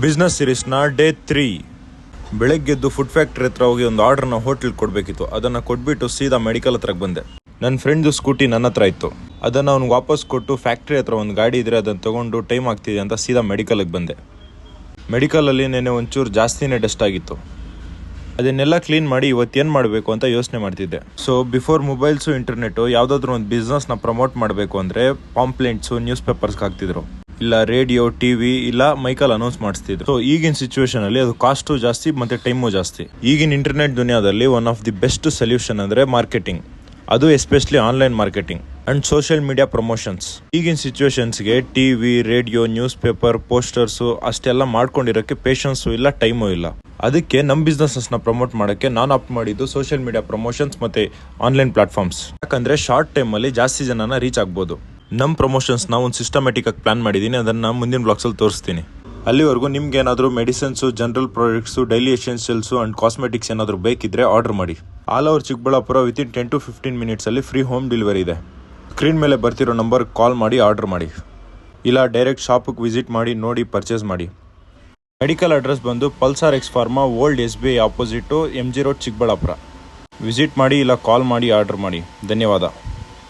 Business ಸೀರೀಸ್ನ day 3. ಬೆಳಗ್ಗೆದ್ದು food factory ಹತ್ರ ಹೋಗಿ ಒಂದು ಆರ್ಡ್ರನ್ನ ಹೋಟೆಲ್ ಕೊಡಬೇಕಿತ್ತು. ಅದನ್ನು ಕೊಟ್ಬಿಟ್ಟು ಸೀದಾ ಮೆಡಿಕಲ್ ಹತ್ರಕ್ಕೆ ಬಂದೆ. ನನ್ನ ಫ್ರೆಂಡ್ದು ಸ್ಕೂಟಿ ನನ್ನ ಹತ್ರ ಇತ್ತು. ಅದನ್ನು ಅವ್ನಿಗೆ ವಾಪಸ್ ಕೊಟ್ಟು ಫ್ಯಾಕ್ಟ್ರಿ ಹತ್ರ ಒಂದು ಗಾಡಿ ಇದ್ರೆ ಅದನ್ನು ತೊಗೊಂಡು ಟೈಮ್ ಆಗ್ತಿದೆ ಅಂತ ಸೀದಾ ಮೆಡಿಕಲ್ಗೆ ಬಂದೆ. ಮೆಡಿಕಲಲ್ಲಿ ನೆನ್ನೆ ಒಂಚೂರು ಜಾಸ್ತಿನೇ ಡಸ್ಟ್ ಆಗಿತ್ತು. ಅದನ್ನೆಲ್ಲ ಕ್ಲೀನ್ ಮಾಡಿ ಇವತ್ತೇನು ಮಾಡಬೇಕು ಅಂತ ಯೋಚನೆ ಮಾಡ್ತಿದ್ದೆ. ಸೊ ಬಿಫೋರ್ ಮೊಬೈಲ್ಸು ಇಂಟರ್ನೆಟ್ಟು ಯಾವುದಾದ್ರೂ ಒಂದು ಬಿಸ್ನೆಸ್ನ ಪ್ರಮೋಟ್ ಮಾಡಬೇಕು ಅಂದರೆ ಪಾಂಪ್ಲೆಂಟ್ಸು ನ್ಯೂಸ್ ಪೇಪರ್ಸ್ಗೆ ಹಾಕ್ತಿದ್ರು, ಇಲ್ಲ ರೇಡಿಯೋ, ಟಿವಿ, ಇಲ್ಲ ಮೈಕಲ್ ಅನೌನ್ಸ್ ಮಾಡಿಸ್ತಿದ್ರು. ಸೊ ಈಗಿನ ಸಿಚುವೇಶನ್ ಅಲ್ಲಿ ಅದು ಕಾಸ್ಟು ಜಾಸ್ತಿ ಮತ್ತೆ ಟೈಮು ಜಾಸ್ತಿ. ಈಗಿನ ಇಂಟರ್ನೆಟ್ ದುನಿಯಾದಲ್ಲಿ one of the best solution ಅಂದರೆ ಮಾರ್ಕೆಟಿಂಗ್, ಅದು especially online marketing and social media promotions. ಈಗಿನ ಸಿಚುವೇಶನ್ಸ್ಗೆ TV, radio, news paper, posters ಅಷ್ಟೆಲ್ಲ ಮಾಡ್ಕೊಂಡಿರೋಕ್ಕೆ ಪೇಷನ್ಸು ಇಲ್ಲ, ಟೈಮು ಇಲ್ಲ. ಅದಕ್ಕೆ ನಮ್ಮ ಬಿಸ್ನೆಸ್ನ ಪ್ರಮೋಟ್ ಮಾಡೋಕ್ಕೆ ನಾನು ಆಪ್ಟ್ ಮಾಡಿದ್ದು ಸೋಷಿಯಲ್ ಮೀಡಿಯಾ ಪ್ರಮೋಷನ್ಸ್ ಮತ್ತು ಆನ್ಲೈನ್ ಪ್ಲಾಟ್ಫಾರ್ಮ್ಸ್. ಯಾಕಂದರೆ ಶಾರ್ಟ್ ಟೈಮಲ್ಲಿ ಜಾಸ್ತಿ ಜನನ ರೀಚ್ ಆಗ್ಬೋದು. ನಮ್ಮ ಪ್ರಮೋಷನ್ಸ್ನ ಒಂದು ಸಿಸ್ಟಮ್ಯಾಟಿಕ್ ಆಗಿ ಪ್ಲಾನ್ ಮಾಡಿದ್ದೀನಿ. ಅದನ್ನು ಮುಂದಿನ ಬ್ಲಾಗ್ಸಲ್ಲಿ ತೋರಿಸ್ತೀನಿ. ಅಲ್ಲಿವರೆಗೂ ನಿಮ್ಗೆ ಏನಾದರೂ medicines, general products, daily essentials and cosmetics ಏನಾದರೂ ಬೇಕಿದ್ರೆ ಆರ್ಡರ್ ಮಾಡಿ. All over Chikkaballapur within 10 to 15 ಮಿನಿಟ್ಸಲ್ಲಿ ಫ್ರೀ ಹೋಮ್ ಡೆಲಿವರಿ ಇದೆ. ಸ್ಕ್ರೀನ್ ಮೇಲೆ ಬರ್ತಿರೋ ನಂಬರ್ಗೆ ಕಾಲ್ ಮಾಡಿ ಆರ್ಡರ್ ಮಾಡಿ, ಇಲ್ಲ ಡೈರೆಕ್ಟ್ ಶಾಪಿಗೆ ವಿಸಿಟ್ ಮಾಡಿ ನೋಡಿ ಪರ್ಚೇಸ್ ಮಾಡಿ. ಮೆಡಿಕಲ್ ಅಡ್ರೆಸ್ ಬಂದು Pulsar X pharma, old SBI opposite, MG road, Chikkaballapur. Visit ಮಾಡಿ ಇಲ್ಲ ಕಾಲ್ ಮಾಡಿ ಆರ್ಡರ್ ಮಾಡಿ. ಧನ್ಯವಾದ.